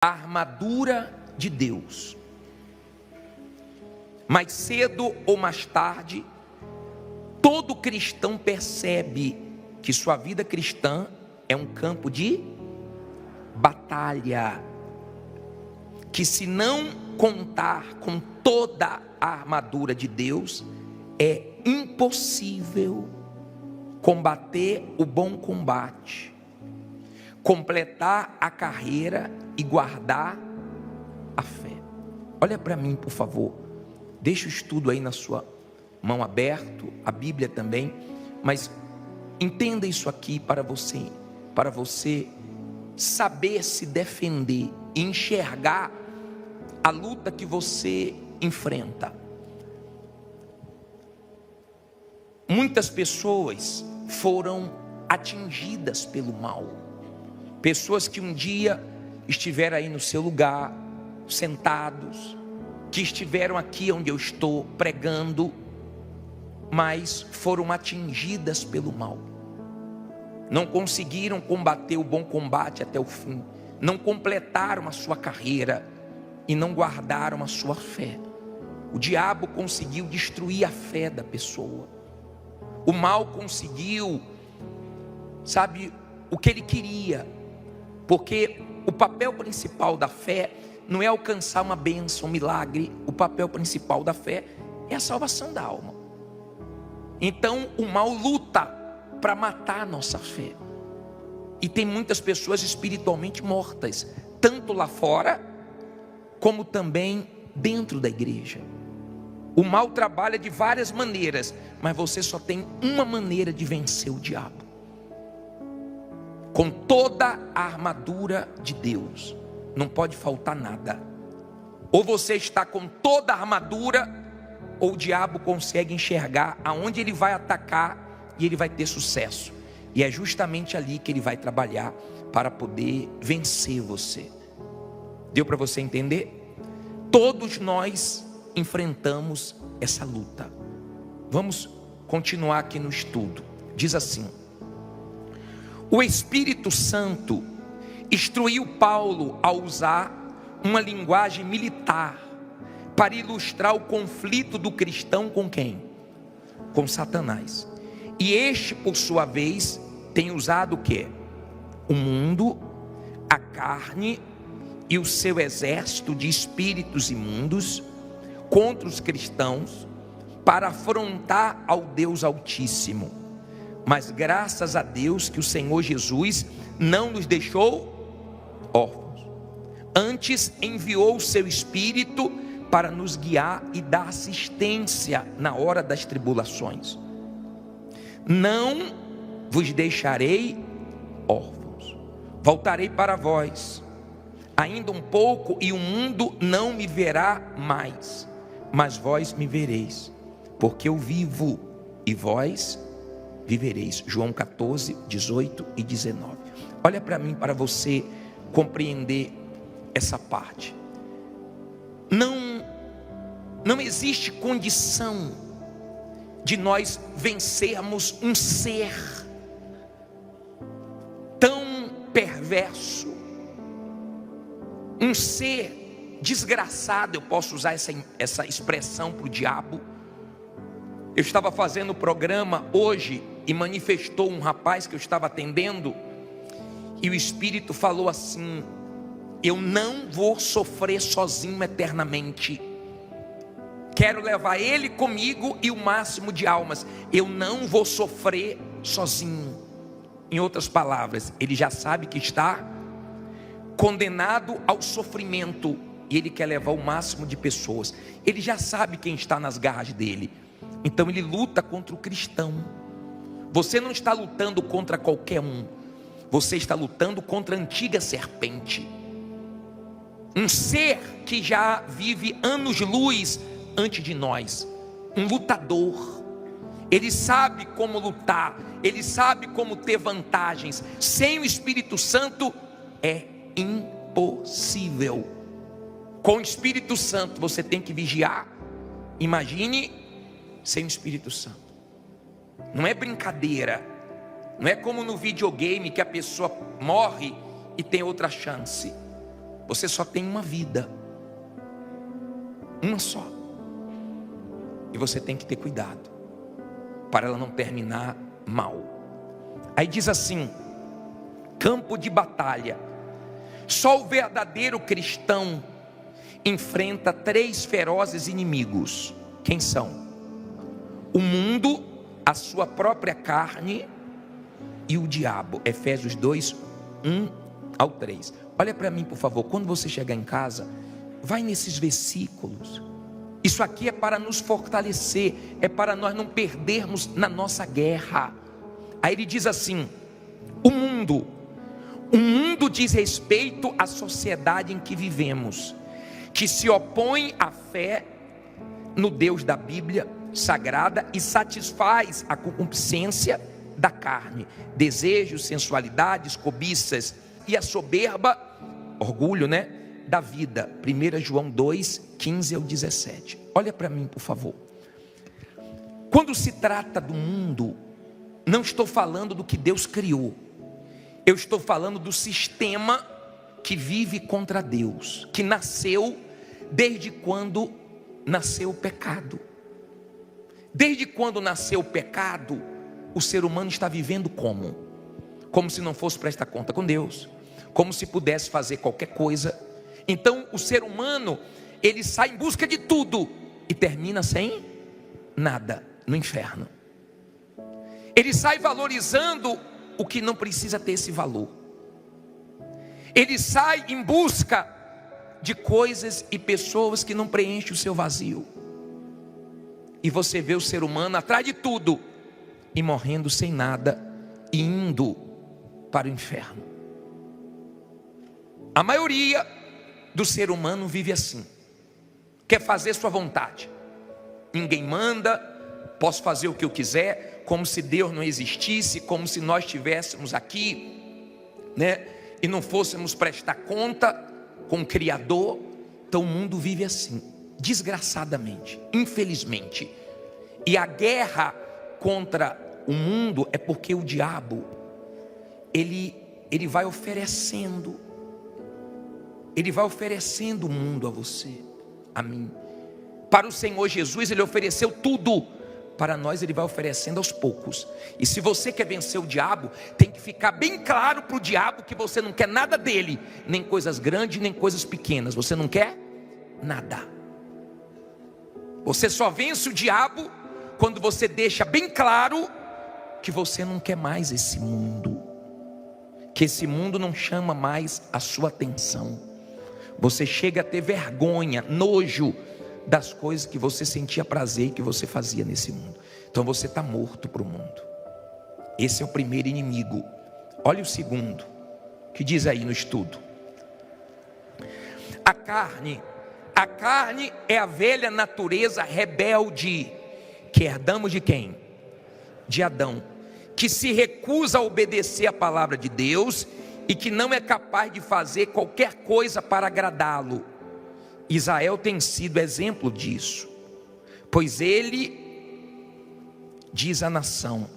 a armadura de Deus. Mais cedo ou mais tarde, todo cristão percebe que sua vida cristã é um campo de batalha, que se não contar com toda a armadura de Deus, é impossível combater o bom combate, completar a carreira e guardar a fé. Olha para mim, por favor. Deixa o estudo aí na sua mão aberto, a Bíblia também, mas entenda isso aqui para você saber se defender e enxergar a luta que você enfrenta. Muitas pessoas foram atingidas pelo mal. Pessoas que um dia estiveram aí no seu lugar, sentados, que estiveram aqui onde eu estou pregando, mas foram atingidas pelo mal. Não conseguiram combater o bom combate até o fim, não completaram a sua carreira e não guardaram a sua fé. O diabo conseguiu destruir a fé da pessoa. O mal conseguiu, sabe, o que ele queria, porque o papel principal da fé não é alcançar uma bênção, um milagre. O papel principal da fé é a salvação da alma. Então o mal luta para matar a nossa fé. E tem muitas pessoas espiritualmente mortas, tanto lá fora, como também dentro da igreja. O mal trabalha de várias maneiras, mas você só tem uma maneira de vencer o diabo: com toda a armadura de Deus. Não pode faltar nada. Ou você está com toda a armadura, ou o diabo consegue enxergar aonde ele vai atacar e ele vai ter sucesso. E é justamente ali que ele vai trabalhar para poder vencer você. Deu para você entender? Todos nós enfrentamos essa luta. Vamos continuar aqui no estudo. Diz assim: o Espírito Santo instruiu Paulo a usar uma linguagem militar para ilustrar o conflito do cristão com quem? Com Satanás. E este, por sua vez, tem usado o quê? O mundo, a carne e o seu exército de espíritos imundos contra os cristãos para afrontar ao Deus Altíssimo. Mas graças a Deus que o Senhor Jesus não nos deixou órfãos. Antes enviou o seu Espírito para nos guiar e dar assistência na hora das tribulações. Não vos deixarei órfãos, voltarei para vós. Ainda um pouco e o mundo não me verá mais, mas vós me vereis, porque eu vivo e vós vivereis. João 14, 18 e 19. Olha para mim, para você compreender essa parte. Não existe condição de nós vencermos um ser tão perverso, um ser desgraçado. Eu posso usar essa expressão para o diabo. Eu estava fazendo o programa hoje e manifestou um rapaz que eu estava atendendo, e o Espírito falou assim: eu não vou sofrer sozinho eternamente, quero levar ele comigo e o máximo de almas. Eu não vou sofrer sozinho. Em outras palavras, ele já sabe que está condenado ao sofrimento e ele quer levar o máximo de pessoas. Ele já sabe quem está nas garras dele, então ele luta contra o cristão. Você não está lutando contra qualquer um, você está lutando contra a antiga serpente, um ser que já vive anos-luz antes de nós, um lutador. Ele sabe como lutar, ele sabe como ter vantagens. Sem o Espírito Santo é impossível. Com o Espírito Santo você tem que vigiar. Imagine sem o Espírito Santo. Não é brincadeira. Não é como no videogame que a pessoa morre e tem outra chance. Você só tem uma vida, uma só, e você tem que ter cuidado para ela não terminar mal. Aí diz assim: campo de batalha. Só o verdadeiro cristão enfrenta 3 ferozes inimigos. Quem são? O mundo, a sua própria carne e o diabo. Efésios 2, 1 ao 3. Olha para mim, por favor. Quando você chegar em casa, vai nesses versículos. Isso aqui é para nos fortalecer, é para nós não perdermos na nossa guerra. Aí ele diz assim: o mundo diz respeito à sociedade em que vivemos, que se opõe à fé no Deus da Bíblia Sagrada e satisfaz a concupiscência da carne, desejos, sensualidades, cobiças e a soberba, orgulho, da vida. 1 João 2, 15 ao 17. Olha para mim, por favor. Quando se trata do mundo, não estou falando do que Deus criou. Eu estou falando do sistema que vive contra Deus, que nasceu desde quando nasceu o pecado. Desde quando nasceu o pecado, o ser humano está vivendo como? Como se não fosse prestar conta com Deus, como se pudesse fazer qualquer coisa. Então o ser humano, ele sai em busca de tudo e termina sem nada no inferno. Ele sai valorizando o que não precisa ter esse valor. Ele sai em busca de coisas e pessoas que não preenchem o seu vazio. E você vê o ser humano atrás de tudo e morrendo sem nada e indo para o inferno. A maioria do ser humano vive assim, quer fazer sua vontade. Ninguém manda, posso fazer o que eu quiser, como se Deus não existisse, como se nós estivéssemos aqui, e não fôssemos prestar conta com o Criador. Então o mundo vive assim, desgraçadamente, infelizmente. E a guerra contra o mundo é porque o diabo, ele vai oferecendo o mundo a você, a mim. Para o Senhor Jesus, Ele ofereceu tudo. Para nós, Ele vai oferecendo aos poucos. E se você quer vencer o diabo, tem que ficar bem claro para o diabo que você não quer nada dele, nem coisas grandes, nem coisas pequenas. Você não quer nada. Você só vence o diabo quando você deixa bem claro que você não quer mais esse mundo, que esse mundo não chama mais a sua atenção. Você chega a ter vergonha, nojo das coisas que você sentia prazer e que você fazia nesse mundo. Então você está morto para o mundo. Esse é o primeiro inimigo. Olha o segundo, que diz aí no estudo: a carne é a velha natureza rebelde que herdamos de quem? De Adão, que se recusa a obedecer a palavra de Deus e que não é capaz de fazer qualquer coisa para agradá-lo. Israel tem sido exemplo disso, pois ele diz à nação: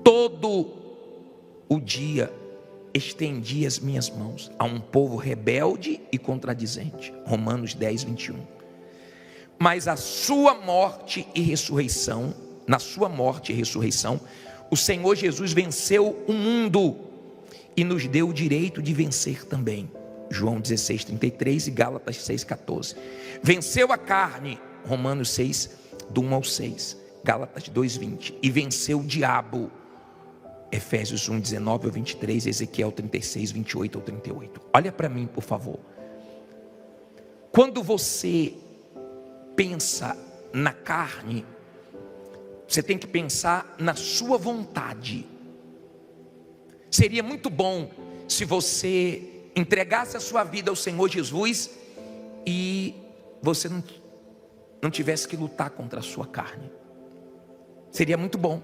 todo o dia estendi as minhas mãos a um povo rebelde e contradizente. Romanos 10, 21. Mas na sua morte e ressurreição, o Senhor Jesus venceu o mundo e nos deu o direito de vencer também. João 16, 33 e Gálatas 6, 14. Venceu a carne, Romanos 6, do 1 ao 6, Gálatas 2, 20. E venceu o diabo, Efésios 1, 19 ao 23, Ezequiel 36, 28 ao 38. Olha para mim, por favor. Quando você pensa na carne, você tem que pensar na sua vontade. Seria muito bom se você entregasse a sua vida ao Senhor Jesus e você não tivesse que lutar contra a sua carne. Seria muito bom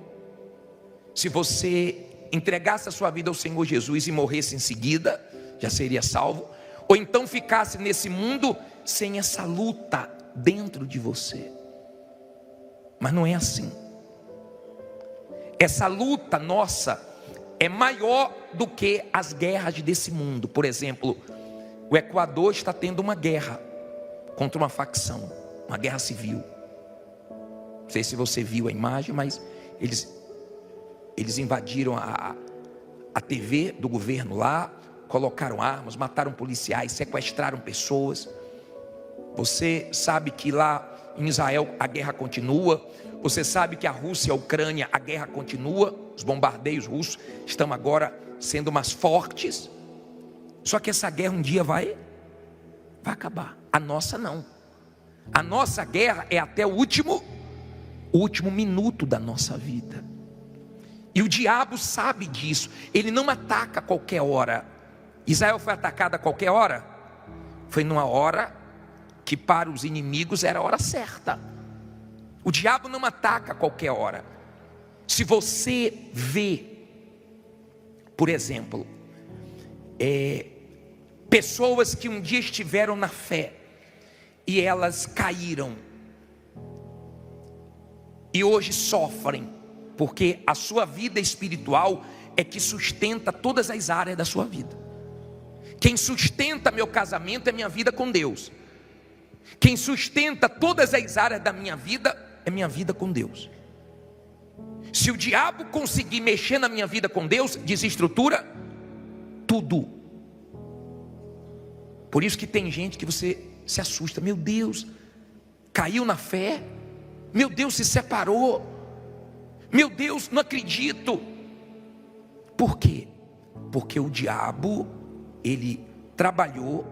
se você entregasse a sua vida ao Senhor Jesus e morresse em seguida, já seria salvo. Ou então ficasse nesse mundo sem essa luta dentro de você. Mas não é assim. Essa luta nossa é maior do que as guerras desse mundo. Por exemplo, O Equador está tendo uma guerra contra uma facção, uma guerra civil. Não sei se você viu a imagem, mas eles invadiram a TV do governo lá, colocaram armas, mataram policiais, sequestraram pessoas. Você sabe que lá em Israel a guerra continua. Você sabe que a Rússia e a Ucrânia, a guerra continua. Os bombardeios russos estão agora sendo mais fortes. Só que essa guerra um dia vai acabar. A nossa não. A nossa guerra é até o último minuto da nossa vida. E o diabo sabe disso. Ele não ataca a qualquer hora. Israel foi atacado a qualquer hora? Foi numa hora que para os inimigos era a hora certa. O diabo não ataca a qualquer hora. Se você vê, por exemplo, pessoas que um dia estiveram na fé e elas caíram e hoje sofrem, porque a sua vida espiritual é que sustenta todas as áreas da sua vida. Quem sustenta meu casamento é minha vida com Deus. Quem sustenta todas as áreas da minha vida é minha vida com Deus. Se o diabo conseguir mexer na minha vida com Deus, desestrutura tudo. Por isso que tem gente que você se assusta. Meu Deus, caiu na fé. Meu Deus, se separou. Meu Deus, não acredito. Por quê? Porque o diabo, ele trabalhou,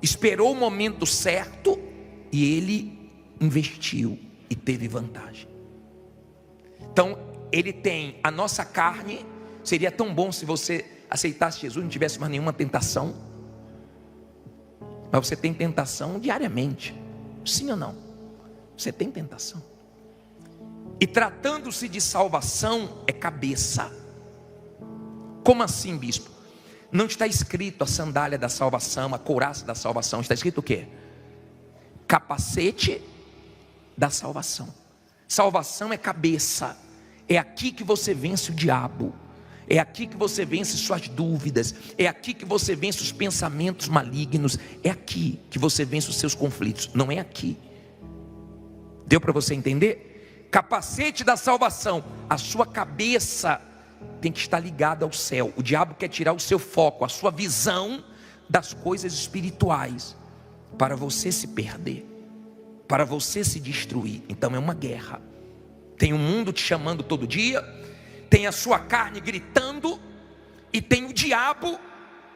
esperou o momento certo e ele investiu e teve vantagem. Então, ele tem a nossa carne. Seria tão bom se você aceitasse Jesus, não tivesse mais nenhuma tentação. Mas você tem tentação diariamente. Sim ou não? Você tem tentação. E tratando-se de salvação, é cabeça. Como assim, bispo? Não está escrito a sandália da salvação, a couraça da salvação. Está escrito o quê? Capacete da salvação. Salvação é cabeça. É aqui que você vence o diabo. É aqui que você vence suas dúvidas. É aqui que você vence os pensamentos malignos. É aqui que você vence os seus conflitos. Não é aqui. Deu para você entender? Capacete da salvação. A sua cabeça tem que estar ligada ao céu. O diabo quer tirar o seu foco, a sua visão das coisas espirituais, para você se perder, para você se destruir. Então é uma guerra. Tem o mundo te chamando todo dia, tem a sua carne gritando, e tem o diabo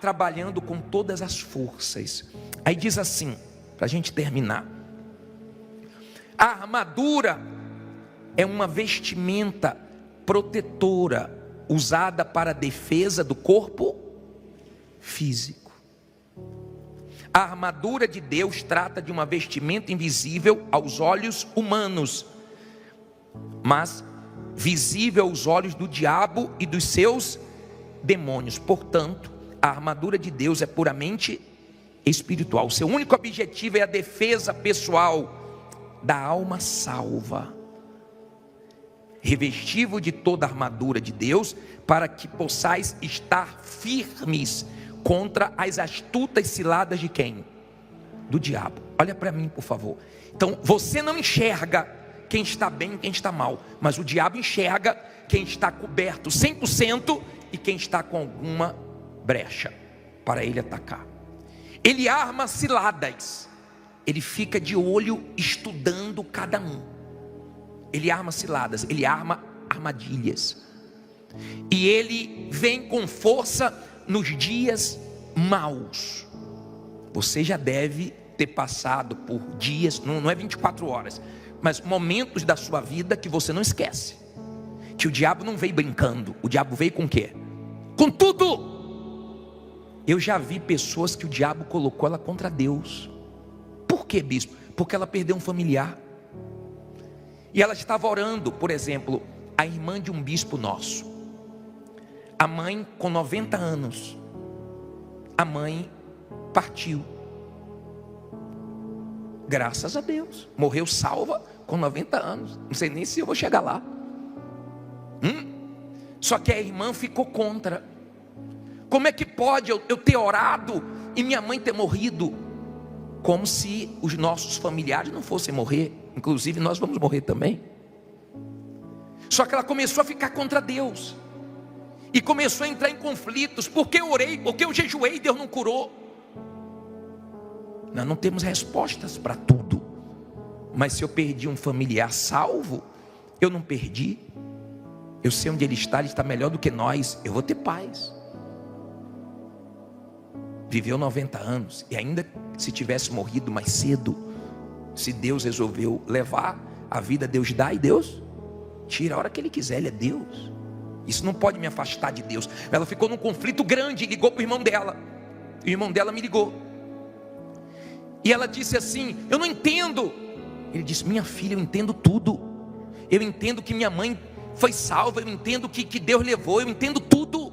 trabalhando com todas as forças. Aí diz assim, para a gente terminar: a armadura é uma vestimenta protetora, usada para a defesa do corpo físico. A armadura de Deus trata de uma vestimenta invisível aos olhos humanos, mas visível aos olhos do diabo e dos seus demônios. Portanto, a armadura de Deus é puramente espiritual. Seu único objetivo é a defesa pessoal da alma salva. Revesti-vos de toda a armadura de Deus, para que possais estar firmes contra as astutas ciladas de quem? Do diabo. Olha para mim, por favor. Então, você não enxerga quem está bem e quem está mal, mas o diabo enxerga quem está coberto 100% e quem está com alguma brecha para ele atacar. Ele arma ciladas. Ele fica de olho estudando cada um. Ele arma ciladas, ele arma armadilhas. E ele vem com força nos dias maus. Você já deve ter passado por dias, não é 24 horas, mas momentos da sua vida que você não esquece. Que o diabo não veio brincando, o diabo veio com o quê? Com tudo. Eu já vi pessoas que o diabo colocou ela contra Deus. Por quê, bispo? Porque ela perdeu um familiar. E ela estava orando, por exemplo, a irmã de um bispo nosso. A mãe com 90 anos. A mãe partiu. Graças a Deus. Morreu salva com 90 anos. Não sei nem se eu vou chegar lá. Só que a irmã ficou contra. Como é que pode eu ter orado e minha mãe ter morrido, como se os nossos familiares não fossem morrer, inclusive nós vamos morrer também. Só que ela começou a ficar contra Deus, e começou a entrar em conflitos, porque eu orei, porque eu jejuei, Deus não curou. Nós não temos respostas para tudo, mas se eu perdi um familiar salvo, eu não perdi, eu sei onde ele está melhor do que nós, eu vou ter paz. Viveu 90 anos, e ainda se tivesse morrido mais cedo, se Deus resolveu levar, a vida Deus dá e Deus tira a hora que Ele quiser, Ele é Deus. Isso não pode me afastar de Deus. Ela ficou num conflito grande, ligou para o irmão dela, o irmão dela me ligou, e ela disse assim: eu não entendo. Ele disse: minha filha, eu entendo tudo, eu entendo que minha mãe foi salva, eu entendo que Deus levou, eu entendo tudo.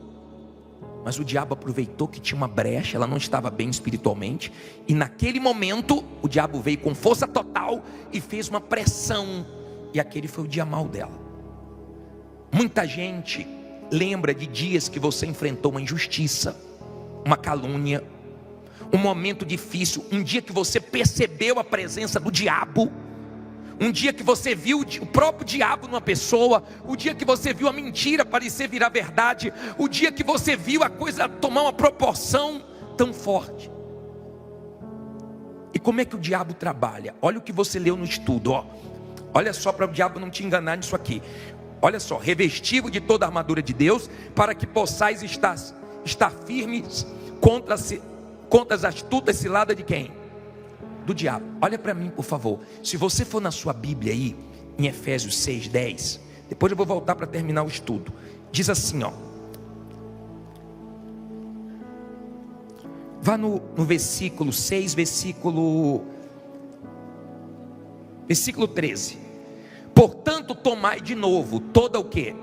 Mas o diabo aproveitou que tinha uma brecha, ela não estava bem espiritualmente, e naquele momento o diabo veio com força total e fez uma pressão, e aquele foi o dia mau dela. Muita gente lembra de dias que você enfrentou uma injustiça, uma calúnia, um momento difícil, um dia que você percebeu a presença do diabo, um dia que você viu o próprio diabo numa pessoa, o dia que você viu a mentira parecer virar verdade, o dia que você viu a coisa tomar uma proporção tão forte. E como é que o diabo trabalha? Olha o que você leu no estudo, ó. Olha só, para o diabo não te enganar nisso aqui. Olha só: revestido de toda a armadura de Deus, para que possais estar firmes contra as astutas ciladas de quem? Do diabo. Olha para mim, por favor. Se você for na sua Bíblia aí, em Efésios 6:10, depois eu vou voltar para terminar o estudo. Diz assim, ó. Vá no versículo 6, versículo 13. Portanto, tomai de novo toda o quê?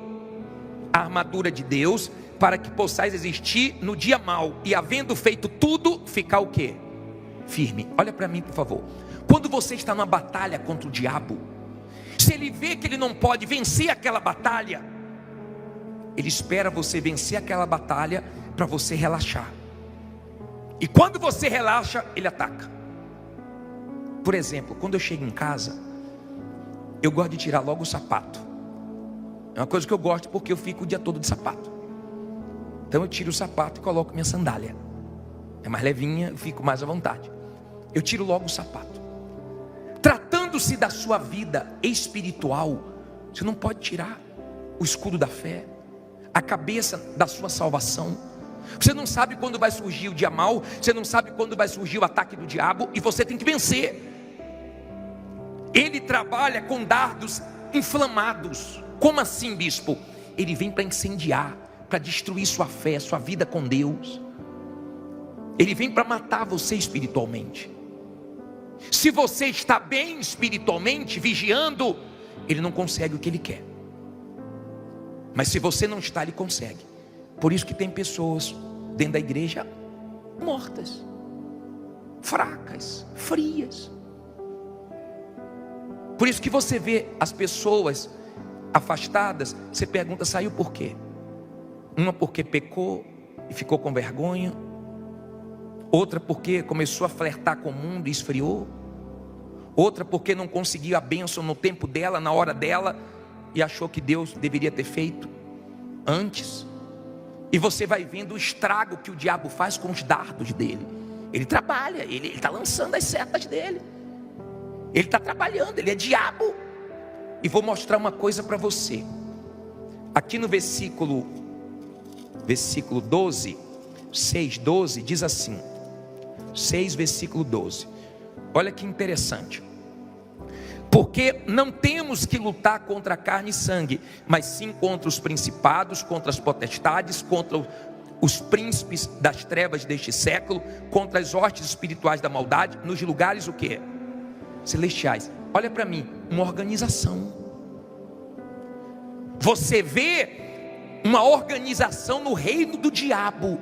A armadura de Deus, para que possais resistir no dia mau, e havendo feito tudo, ficar o quê? Firme. Olha para mim, por favor. Quando você está numa batalha contra o diabo, se ele vê que ele não pode vencer aquela batalha, ele espera você vencer aquela batalha para você relaxar. E quando você relaxa, ele ataca. Por exemplo, quando eu chego em casa, eu gosto de tirar logo o sapato. É uma coisa que eu gosto, porque eu fico o dia todo de sapato. Então eu tiro o sapato e coloco minha sandália. É mais levinha, eu fico mais à vontade. Eu tiro logo o sapato. Tratando-se da sua vida espiritual, você não pode tirar o escudo da fé, a cabeça da sua salvação. Você não sabe quando vai surgir o dia mau, você não sabe quando vai surgir o ataque do diabo, e você tem que vencer. Ele trabalha com dardos inflamados. Como assim, bispo? Ele vem para incendiar, para destruir sua fé, sua vida com Deus. Ele vem para matar você espiritualmente. Se você está bem espiritualmente, vigiando, ele não consegue o que ele quer. Mas se você não está, ele consegue. Por isso que tem pessoas dentro da igreja mortas, fracas, frias. Por isso que você vê as pessoas afastadas, você pergunta: saiu por quê? Uma porque pecou e ficou com vergonha, outra porque começou a flertar com o mundo e esfriou, outra porque não conseguiu a bênção no tempo dela, na hora dela, e achou que Deus deveria ter feito antes. E você vai vendo o estrago que o diabo faz com os dardos dele. Ele trabalha, ele está lançando as setas dele, ele está trabalhando, ele é diabo. E vou mostrar uma coisa para você. Aqui no versículo 12, 6:12, diz assim, 6 versículo 12. Olha que interessante. Porque não temos que lutar contra a carne e sangue, mas sim contra os principados, contra as potestades, contra os príncipes das trevas deste século, contra as hostes espirituais da maldade, nos lugares o quê? Celestiais. Olha para mim, uma organização. Você vê uma organização no reino do diabo.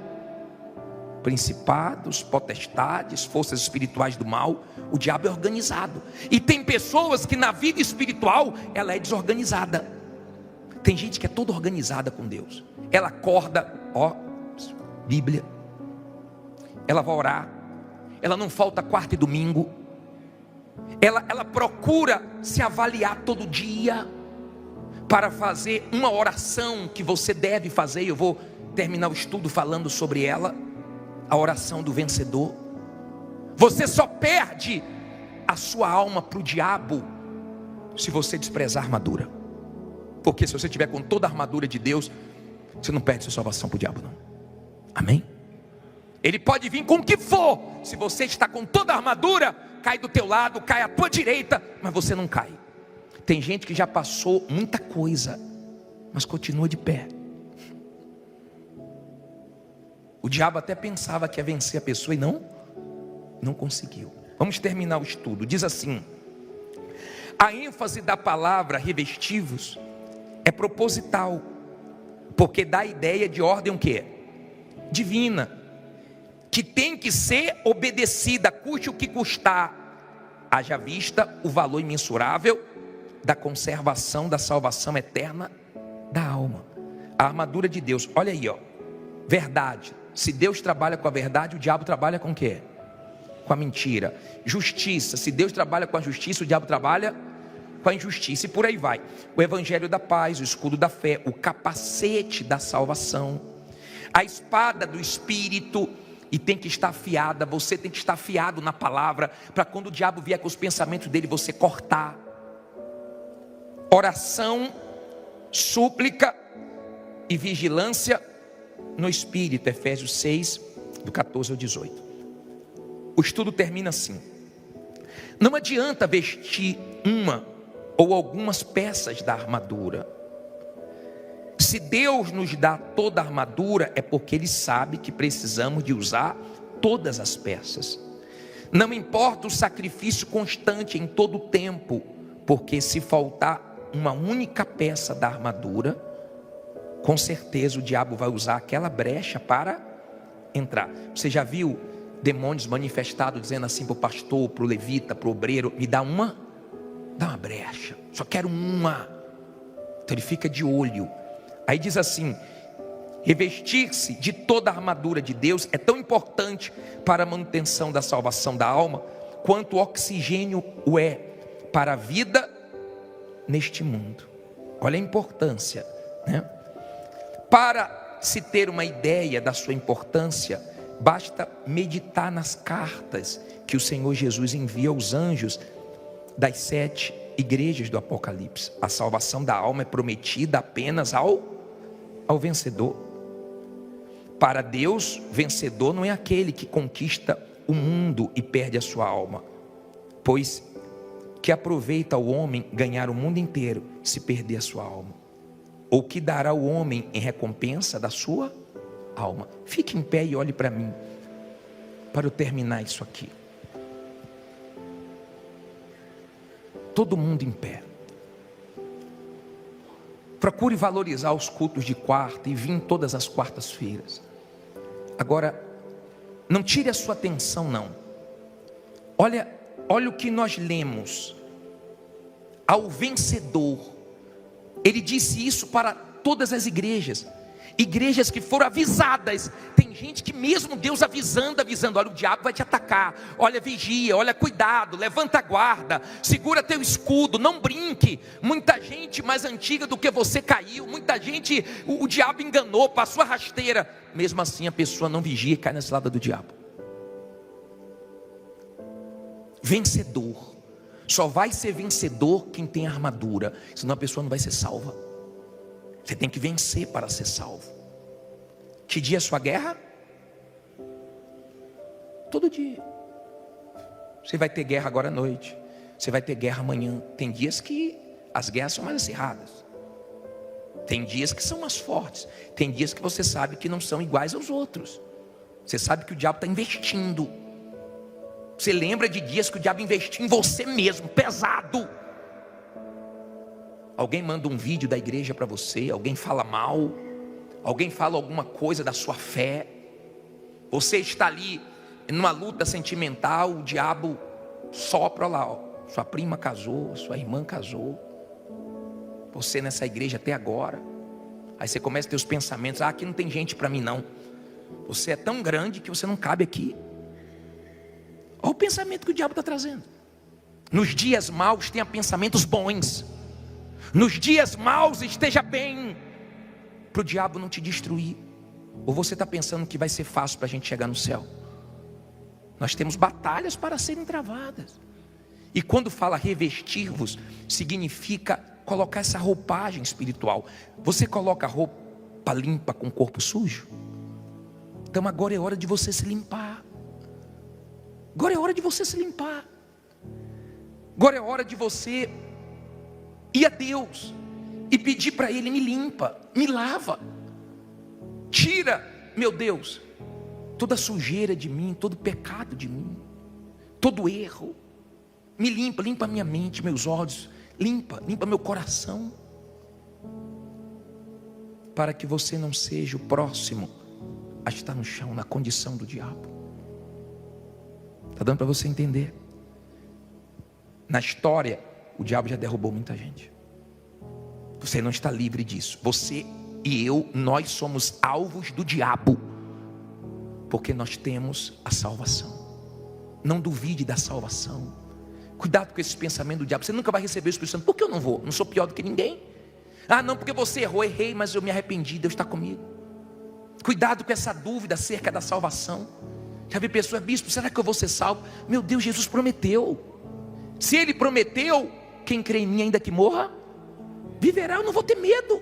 Principados, potestades, forças espirituais do mal. O diabo é organizado. E tem pessoas que na vida espiritual ela é desorganizada. Tem gente que é toda organizada com Deus. Ela acorda, ó, Bíblia. ela vai orar, ela não falta quarta e domingo, ela procura se avaliar todo dia, para fazer uma oração que você deve fazer. Eu vou terminar o estudo falando sobre ela, a oração do vencedor. Você só perde a sua alma para o diabo se você desprezar a armadura. Porque se você estiver com toda a armadura de Deus, você não perde sua salvação para o diabo, não. Amém? Ele pode vir com o que for. Se você está com toda a armadura, cai do teu lado, cai à tua direita, mas você não cai. Tem gente que já passou muita coisa, mas continua de pé. O diabo até pensava que ia vencer a pessoa e não conseguiu. Vamos terminar o estudo. Diz assim: a ênfase da palavra revestivos é proposital, porque dá a ideia de ordem o quê? Divina, que tem que ser obedecida, custe o que custar, haja vista o valor imensurável da conservação da salvação eterna da alma. A armadura de Deus, olha aí, ó, verdade. Se Deus trabalha com a verdade, o diabo trabalha com o quê? Com a mentira. Justiça, se Deus trabalha com a justiça, o diabo trabalha com a injustiça, e por aí vai. O evangelho da paz, o escudo da fé, o capacete da salvação, a espada do Espírito, e tem que estar afiada. Você tem que estar afiado na palavra, para quando o diabo vier com os pensamentos dele, você cortar. Oração, súplica e vigilância no Espírito, Efésios 6, do 14 ao 18. O estudo termina assim: não adianta vestir uma ou algumas peças da armadura. Se Deus nos dá toda a armadura, é porque Ele sabe que precisamos de usar todas as peças. Não importa o sacrifício constante em todo o tempo, porque se faltar uma única peça da armadura, com certeza o diabo vai usar aquela brecha para entrar. Você já viu demônios manifestados dizendo assim para o pastor, para o levita, para o obreiro: me dá uma brecha, só quero uma. Então ele fica de olho. Aí diz assim: revestir-se de toda a armadura de Deus é tão importante para a manutenção da salvação da alma, quanto o oxigênio o é para a vida neste mundo. Olha a importância, né? Para se ter uma ideia da sua importância, basta meditar nas cartas que o Senhor Jesus envia aos anjos das 7 igrejas do Apocalipse. A salvação da alma é prometida apenas ao vencedor. Para Deus, vencedor não é aquele que conquista o mundo e perde a sua alma, pois que aproveita o homem ganhar o mundo inteiro se perder a sua alma? Ou que dará o homem em recompensa da sua alma? Fique em pé e olhe para mim, para eu terminar isso aqui. Todo mundo em pé. Procure valorizar os cultos de quarta e vir todas as quartas-feiras. Agora, não tire a sua atenção, não. Olha o que nós lemos. Ao vencedor, ele disse isso para todas as igrejas que foram avisadas. Tem gente que mesmo Deus avisando, olha, o diabo vai te atacar, olha, vigia, olha, cuidado, levanta a guarda, segura teu escudo, não brinque. Muita gente mais antiga do que você caiu, muita gente o diabo enganou, passou a rasteira, mesmo assim a pessoa não vigia e cai na cilada do diabo. Vencedor, só vai ser vencedor quem tem armadura, senão a pessoa não vai ser salva. Você tem que vencer para ser salvo. Que dia é a sua guerra? Todo dia. Você vai ter guerra agora à noite, você vai ter guerra amanhã. Tem dias que as guerras são mais acirradas, tem dias que são mais fortes, tem dias que você sabe que não são iguais aos outros. Você sabe que o diabo está investindo. Você lembra de dias que o diabo investiu em você mesmo, pesado. Alguém manda um vídeo da igreja para você, alguém fala mal, alguém fala alguma coisa da sua fé. Você está ali numa luta sentimental, o diabo sopra lá, ó, sua prima casou, sua irmã casou, você nessa igreja até agora. Aí você começa a ter os pensamentos: aqui não tem gente para mim não. Você é tão grande que você não cabe aqui. Olha o pensamento que o diabo está trazendo. Nos dias maus tenha pensamentos bons. Nos dias maus esteja bem, para o diabo não te destruir. Ou você está pensando que vai ser fácil para a gente chegar no céu? Nós temos batalhas para serem travadas. E quando fala revestir-vos, significa colocar essa roupagem espiritual. Você coloca roupa limpa com o corpo sujo? Então agora é hora de você se limpar. Agora é hora de você se limpar. Agora é hora de você ir a Deus e pedir para Ele: me limpa, me lava. Tira, meu Deus, toda sujeira de mim, todo pecado de mim, todo erro. Me limpa, limpa minha mente, meus olhos, limpa meu coração. Para que você não seja o próximo a estar no chão, na condição do diabo. Está dando para você entender? Na história, o diabo já derrubou muita gente. Você não está livre disso. Você e eu, nós somos alvos do diabo, porque nós temos a salvação. Não duvide da salvação. Cuidado com esse pensamento do diabo. Você nunca vai receber o Espírito Santo. Por que eu não vou? Não sou pior do que ninguém. Ah, não, porque você errou. Errei, mas eu me arrependi. Deus está comigo. Cuidado com essa dúvida acerca da salvação. Já vi pessoas: bispo, será que eu vou ser salvo? Meu Deus, Jesus prometeu. Se Ele prometeu, quem crê em mim, ainda que morra, viverá. Eu não vou ter medo.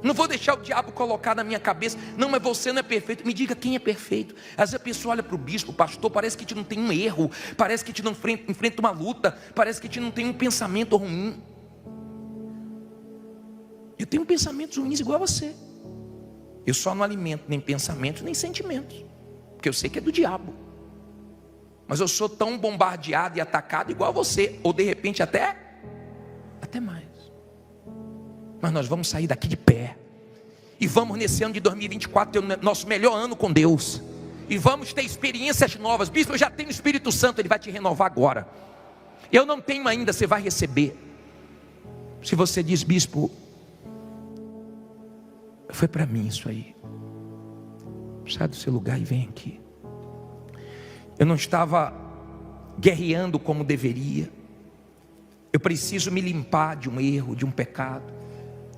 Não vou deixar o diabo colocar na minha cabeça: não, mas você não é perfeito. Me diga quem é perfeito. Às vezes a pessoa olha para o bispo, o pastor, parece que a gente não tem um erro, parece que a gente não enfrenta uma luta, parece que a gente não tem um pensamento ruim. Eu tenho pensamentos ruins igual a você. Eu só não alimento nem pensamentos nem sentimentos, porque eu sei que é do diabo. Mas eu sou tão bombardeado e atacado igual a você, ou de repente até mais. Mas nós vamos sair daqui de pé, e vamos nesse ano de 2024 ter o nosso melhor ano com Deus, e vamos ter experiências novas. Bispo, eu já tenho o Espírito Santo, Ele vai te renovar agora. Eu não tenho ainda, você vai receber. Se você diz: bispo, foi para mim isso aí, sai do seu lugar e vem aqui. Eu não estava guerreando como deveria. Eu preciso me limpar de um erro, de um pecado.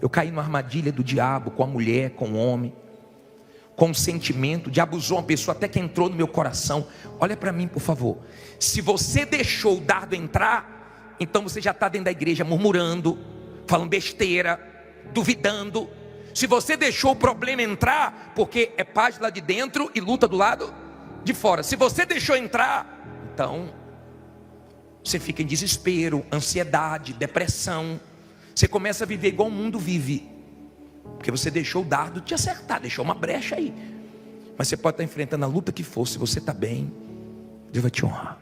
Eu caí numa armadilha do diabo, com a mulher, com o homem, com o sentimento. O diabo usou uma pessoa até que entrou no meu coração. Olha para mim, por favor. Se você deixou o dardo entrar, então você já está dentro da igreja murmurando, falando besteira, duvidando. Se você deixou o problema entrar, porque é paz lá de dentro e luta do lado de fora. Se você deixou entrar, então você fica em desespero, ansiedade, depressão. Você começa a viver igual o mundo vive, porque você deixou o dardo te acertar, deixou uma brecha aí. Mas você pode estar enfrentando a luta que for. Se você está bem, Deus vai te honrar.